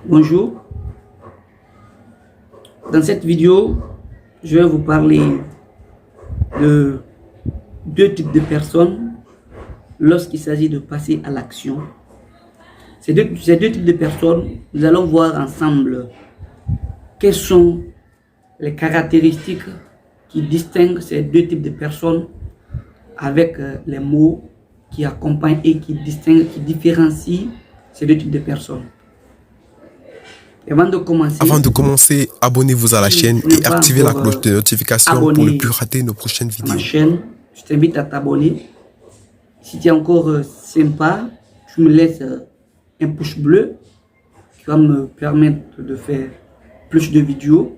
Bonjour, dans cette vidéo, je vais vous parler de deux types de personnes lorsqu'il s'agit de passer à l'action. Ces deux types de personnes, nous allons voir ensemble quelles sont les caractéristiques qui distinguent ces deux types de personnes avec les mots qui accompagnent et qui distinguent, qui différencient ces deux types de personnes. Avant de commencer, abonnez-vous à la chaîne et activez la cloche de notification pour ne plus rater nos prochaines vidéos. Ma chaîne, je t'invite à t'abonner. Si tu es encore sympa, tu me laisses un pouce bleu qui va me permettre de faire plus de vidéos.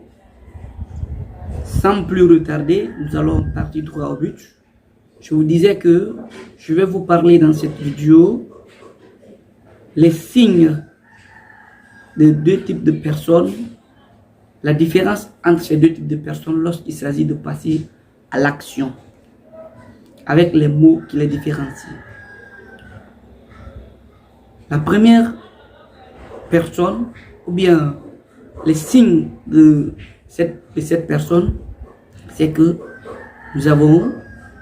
Sans plus retarder, nous allons partir droit au but. Je vous disais que je vais vous parler dans cette vidéo les signes de deux types de personnes, la différence entre ces deux types de personnes lorsqu'il s'agit de passer à l'action, avec les mots qui les différencient. La première personne, ou bien les signes de cette personne, c'est que nous avons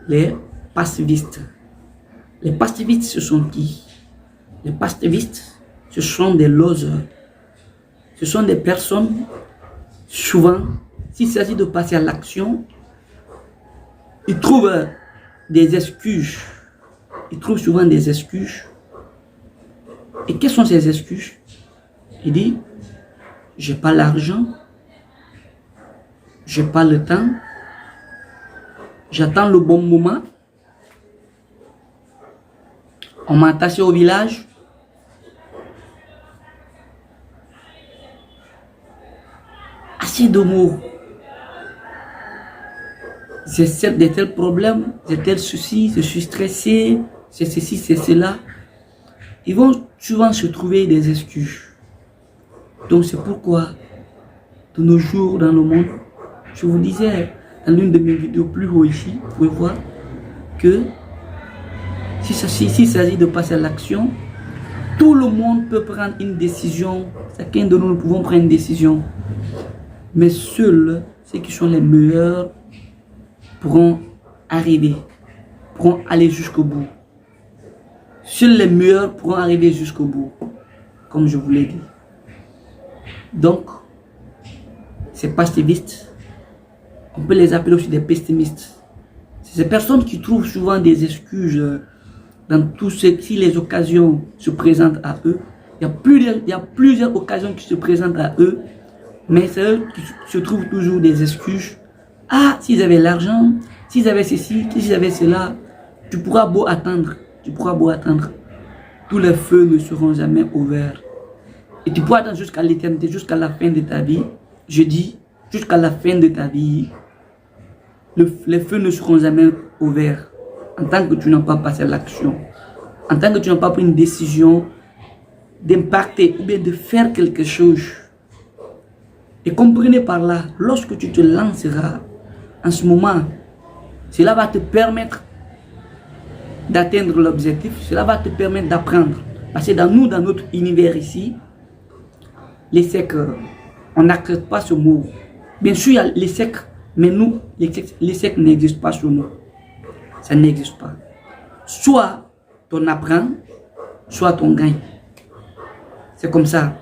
les passivistes. Les passivistes, ce sont qui? Les passivistes, ce sont des losers. Ce sont des personnes, souvent, s'il s'agit de passer à l'action, ils trouvent des excuses. Ils trouvent souvent des excuses. Et quelles sont ces excuses? Il dit, j'ai pas l'argent, j'ai pas le temps, j'attends le bon moment, on m'a attaché au village, assez de mots. J'ai de tels problèmes, j'ai tel souci, je suis stressé, c'est ceci, c'est cela. Ils vont souvent se trouver des excuses. Donc c'est pourquoi, de nos jours dans le monde, je vous disais dans l'une de mes vidéos plus haut ici, vous pouvez voir que s'il s'agit de passer à l'action, tout le monde peut prendre une décision. Chacun de nous pouvons prendre une décision. Mais seuls ceux qui sont les meilleurs pourront arriver, pourront aller jusqu'au bout. Seuls les meilleurs pourront arriver jusqu'au bout, comme je vous l'ai dit. Donc, ces passivistes, on peut les appeler aussi des pessimistes. C'est ces personnes qui trouvent souvent des excuses dans tout ce qui les occasions se présentent à eux. Il y a plusieurs occasions qui se présentent à eux, mais c'est eux qui se trouvent toujours des excuses. Ah, s'ils avaient l'argent, s'ils avaient ceci, s'ils avaient cela, tu pourras beau attendre, tous les feux ne seront jamais ouverts. Et tu pourras attendre jusqu'à l'éternité, jusqu'à la fin de ta vie. Je dis, jusqu'à la fin de ta vie, les feux ne seront jamais ouverts. En tant que tu n'as pas passé à l'action, en tant que tu n'as pas pris une décision d'impacter ou bien de faire quelque chose. Et comprenez par là, lorsque tu te lanceras, en ce moment, cela va te permettre d'atteindre l'objectif, cela va te permettre d'apprendre. Parce que dans notre univers ici, l'échec, on n'accepte pas ce mot. Bien sûr, il y a l'échec, mais nous, l'échec n'existe pas sur nous. Ça n'existe pas. Soit on apprend, soit on gagne. C'est comme ça.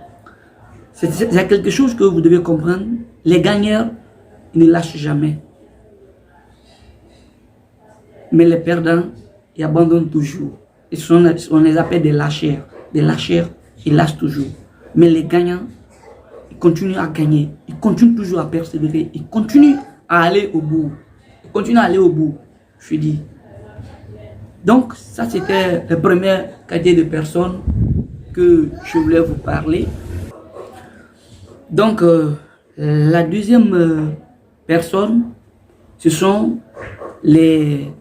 C'est quelque chose que vous devez comprendre. Les gagneurs, ils ne lâchent jamais. Mais les perdants, ils abandonnent toujours. On les appelle des lâcheurs. Des lâcheurs, ils lâchent toujours. Mais les gagnants, ils continuent à gagner. Ils continuent toujours à persévérer. Ils continuent à aller au bout. Ils continuent à aller au bout. Je dis. Donc, ça c'était la première catégorie de personnes que je voulais vous parler. Donc, la deuxième personne, ce sont les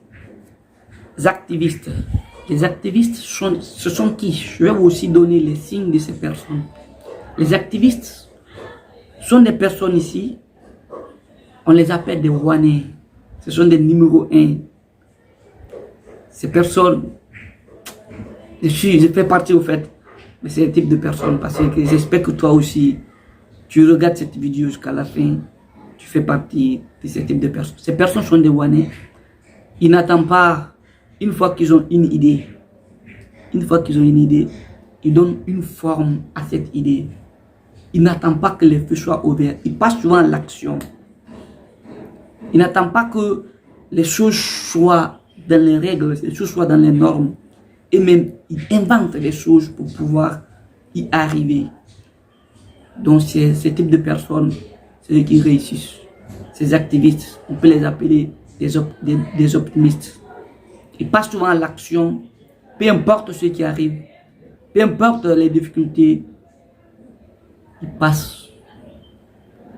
activistes. Les activistes, ce sont qui? Je vais vous aussi donner les signes de ces personnes. Les activistes sont des personnes ici, on les appelle des Rouennais. Ce sont des numéros 1. Ces personnes, je fais partie au fait Mais c'est le type de personne, parce que j'espère que toi aussi, tu regardes cette vidéo jusqu'à la fin, tu fais partie de ce type de personnes. Ces personnes sont des Wanais. Ils n'attendent pas, une fois qu'ils ont une idée, ils donnent une forme à cette idée. Ils n'attendent pas que les feux soient ouverts. Ils passent souvent à l'action. Ils n'attendent pas que les choses soient dans les règles, les choses soient dans les normes. Et même, ils inventent des choses pour pouvoir y arriver. Donc, c'est ce type de personnes, c'est eux qui réussissent. Ces activistes, on peut les appeler des optimistes. Ils passent souvent à l'action, peu importe ce qui arrive, peu importe les difficultés, ils passent.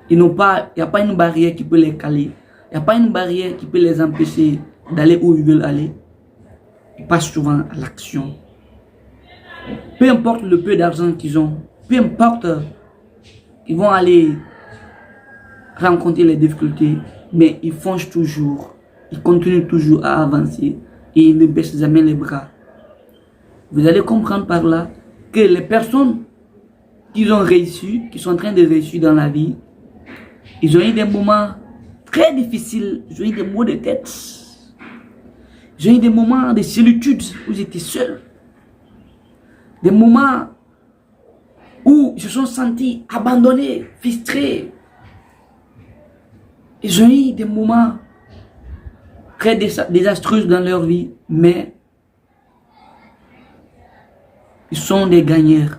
Il n'y a pas une barrière qui peut les caler. Il n'y a pas une barrière qui peut les empêcher d'aller où ils veulent aller. Ils passent souvent à l'action. Peu importe le peu d'argent qu'ils ont, peu importe, ils vont aller rencontrer les difficultés, mais ils foncent toujours. Ils continuent toujours à avancer et ils ne baissent jamais les bras. Vous allez comprendre par là que les personnes qui ont réussi, qui sont en train de réussir dans la vie, ils ont eu des moments très difficiles, ils ont eu des maux de tête, ils ont eu des moments de solitude où ils étaient seuls, des moments où ils se sont sentis abandonnés, frustrés. Ils ont eu des moments très désastreux dans leur vie, mais ils sont des gagnants.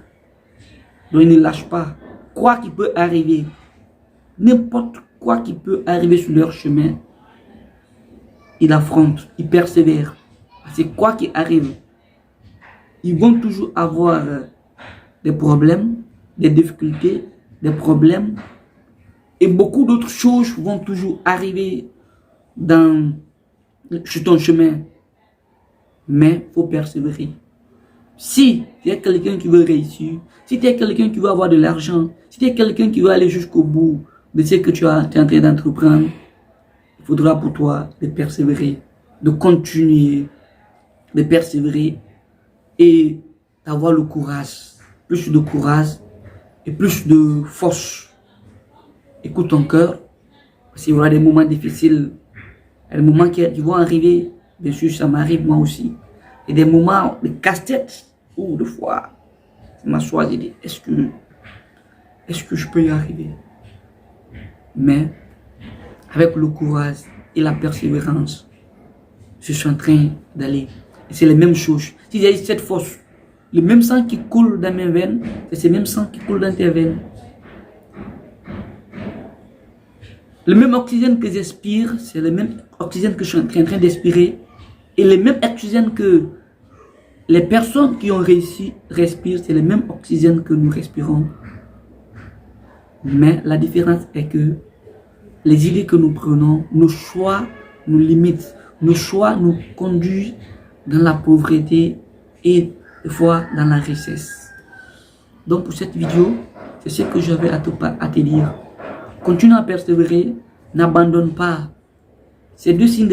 Donc ils ne lâchent pas. Quoi qu'il peut arriver, n'importe quoi qui peut arriver sur leur chemin, ils affrontent, ils persévèrent. C'est quoi qui arrive, ils vont toujours avoir des problèmes, des difficultés, des problèmes. Et beaucoup d'autres choses vont toujours arriver sur ton chemin. Mais il faut persévérer. Si tu es quelqu'un qui veut réussir, si tu es quelqu'un qui veut avoir de l'argent, si tu es quelqu'un qui veut aller jusqu'au bout de ce que tu es en train d'entreprendre, il faudra pour toi de persévérer, de continuer, de persévérer et d'avoir le courage. Plus de courage et plus de force. Écoute ton cœur, parce qu'il y aura des moments difficiles, des moments qui vont arriver. Bien sûr, ça m'arrive moi aussi. Et des moments de casse-tête, ou de fois, je m'assois et dis, est-ce que je peux y arriver? Mais, avec le courage et la persévérance, je suis en train d'aller. Et c'est les mêmes choses. Si j'ai cette force, le même sang qui coule dans mes veines, c'est ce même sang qui coule dans tes veines. Le même oxygène que j'aspire, c'est le même oxygène que je suis en train d'expirer. Et le même oxygène que les personnes qui ont réussi respirent, c'est le même oxygène que nous respirons. Mais la différence est que les idées que nous prenons, nos choix nous limitent. Nos choix nous conduisent dans la pauvreté et des fois dans la richesse. Donc pour cette vidéo, c'est ce que j'avais à te dire. Continue à persévérer, n'abandonne pas. Ces deux types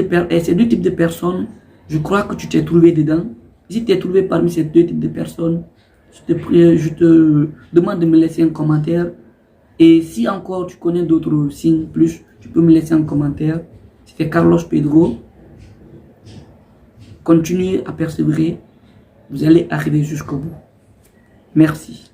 de personnes, je crois que tu t'es trouvé dedans. Si tu es trouvé parmi ces deux types de personnes, je te demande de me laisser un commentaire. Et si encore tu connais d'autres signes plus, tu peux me laisser un commentaire. C'était Carlos Pedro. Continuez à persévérer. Vous allez arriver jusqu'au bout. Merci.